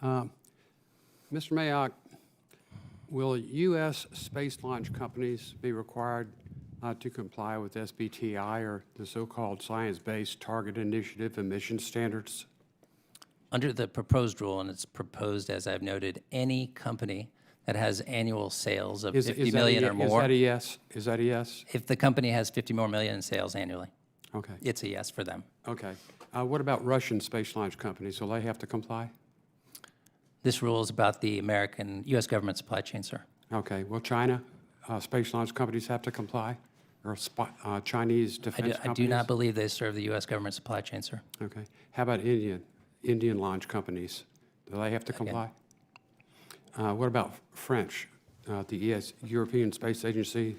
Mr. Mayock, will U.S. space launch companies be required to comply with SBTI or the so-called Science-Based Target Initiative emission standards? Under the proposed rule, and it's proposed, as I've noted, any company that has annual sales of 50 million or more. Is that a yes? Is that a yes? If the company has 50 more million in sales annually, Okay. it's a yes for them. Okay. What about Russian space launch companies? Will they have to comply? This rule is about the American, U.S. government supply chain, sir. Okay. Will China space launch companies have to comply? Or Chinese defense I companies? do not believe they serve the U.S. government supply chain, sir. Okay. How about Indian launch companies? Do they have to comply? What about French? The European Space Agency,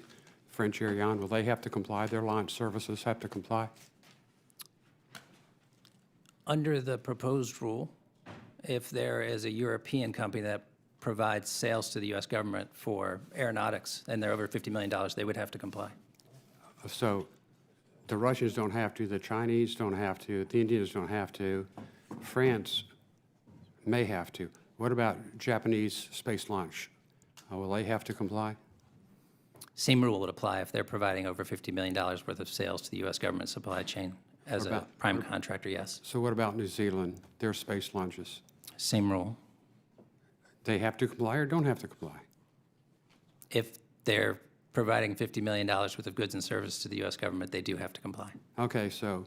French Ariane, will they have to comply? Their launch services have to comply? Under the proposed rule, if there is a European company that provides sales to the U.S. government for aeronautics and they're over $50 million, they would have to comply. So the Russians don't have to, the Chinese don't have to, the Indians don't have to, France may have to. What about Japanese space launch? Will they have to comply? Same rule would apply if they're providing over $50 million worth of sales to the U.S. government supply chain as a prime contractor, yes. So what about New Zealand, their space launches? Same rule. They have to comply or don't have to comply? If they're providing $50 million worth of goods and services to the U.S. government, they do have to comply. Okay, so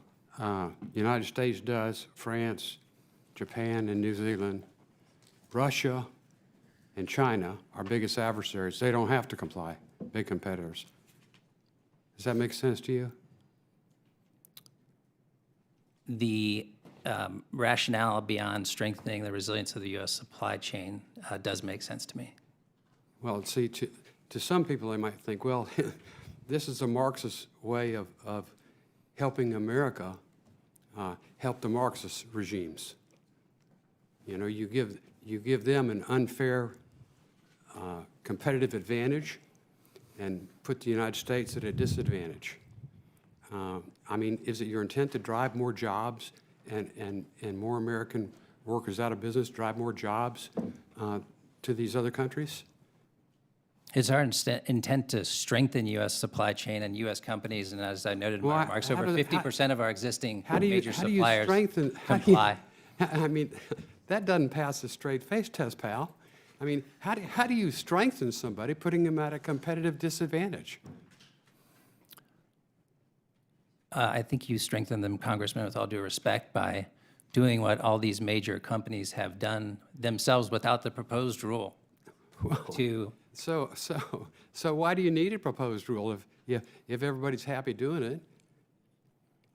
United States does, France, Japan, and New Zealand. Russia and China, our biggest adversaries, they don't have to comply, big competitors. Does that make sense to you? The rationale beyond strengthening the resilience of the U.S. supply chain does make sense to me. Well, see, to some people, they might think, well, this is a Marxist way of helping America help the Marxist regimes. You know, you give them an unfair competitive advantage and put the United States at a disadvantage. I mean, is it your intent to drive more jobs and more American workers out of business, drive more jobs to these other countries? It's our intent to strengthen U.S. supply chain and U.S. companies, and as I noted in my remarks, over 50% of our existing major suppliers comply. I mean, that doesn't pass a straight face test, pal. I mean, how do you strengthen somebody, putting them at a competitive disadvantage? I think you strengthen them, Congressman, with all due respect, by doing what all these major companies have done themselves without the proposed rule. Well, so why do you need a proposed rule if everybody's happy doing it?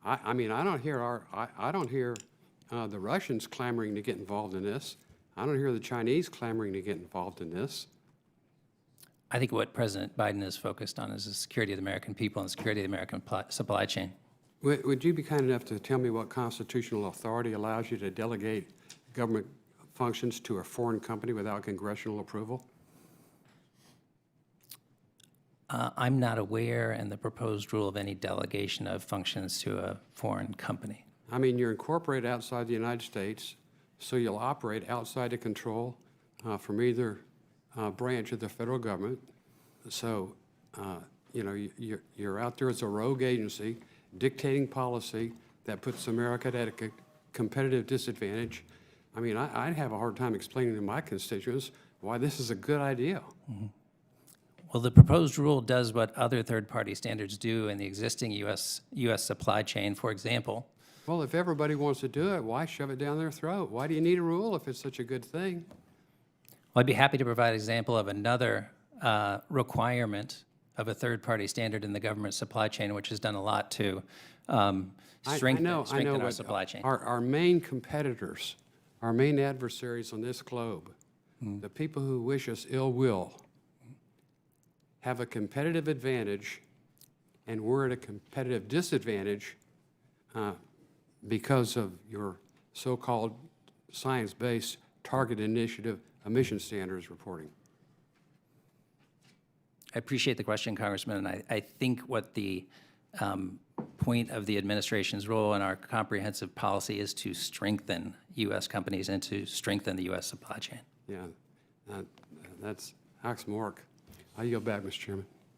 I mean, I don't hear the Russians clamoring to get involved in this. I don't hear the Chinese clamoring to get involved in this. I think what President Biden is focused on is the security of the American people and the security of the American supply chain. Would you be kind enough to tell me what constitutional authority allows you to delegate government functions to a foreign company without congressional approval? I'm not aware in the proposed rule of any delegation of functions to a foreign company. I mean, you're incorporated outside the United States, so you'll operate outside of control from either branch of the federal government. So, you know, you're out there as a rogue agency dictating policy that puts America at a competitive disadvantage. I mean, I'd have a hard time explaining to my constituents why this is a good idea. Mm-hmm. Well, the proposed rule does what other third-party standards do in the existing U.S. supply chain. For example, well, if everybody wants to do it, why shove it down their throat? Why do you need a rule if it's such a good thing? Well, I'd be happy to provide an example of another requirement of a third-party standard in the government supply chain, which has done a lot to strengthen our supply chain. Our main competitors, our main adversaries on this globe, the people who wish us ill will, have a competitive advantage, and we're at a competitive disadvantage because of your so-called science-based target initiative emission standards reporting. I appreciate the question, Congressman, and I think what the point of the administration's role in our comprehensive policy is to strengthen U.S. companies and to strengthen the U.S. supply chain. Yeah, that's oxymoronic. I yield back, Mr. Chairman.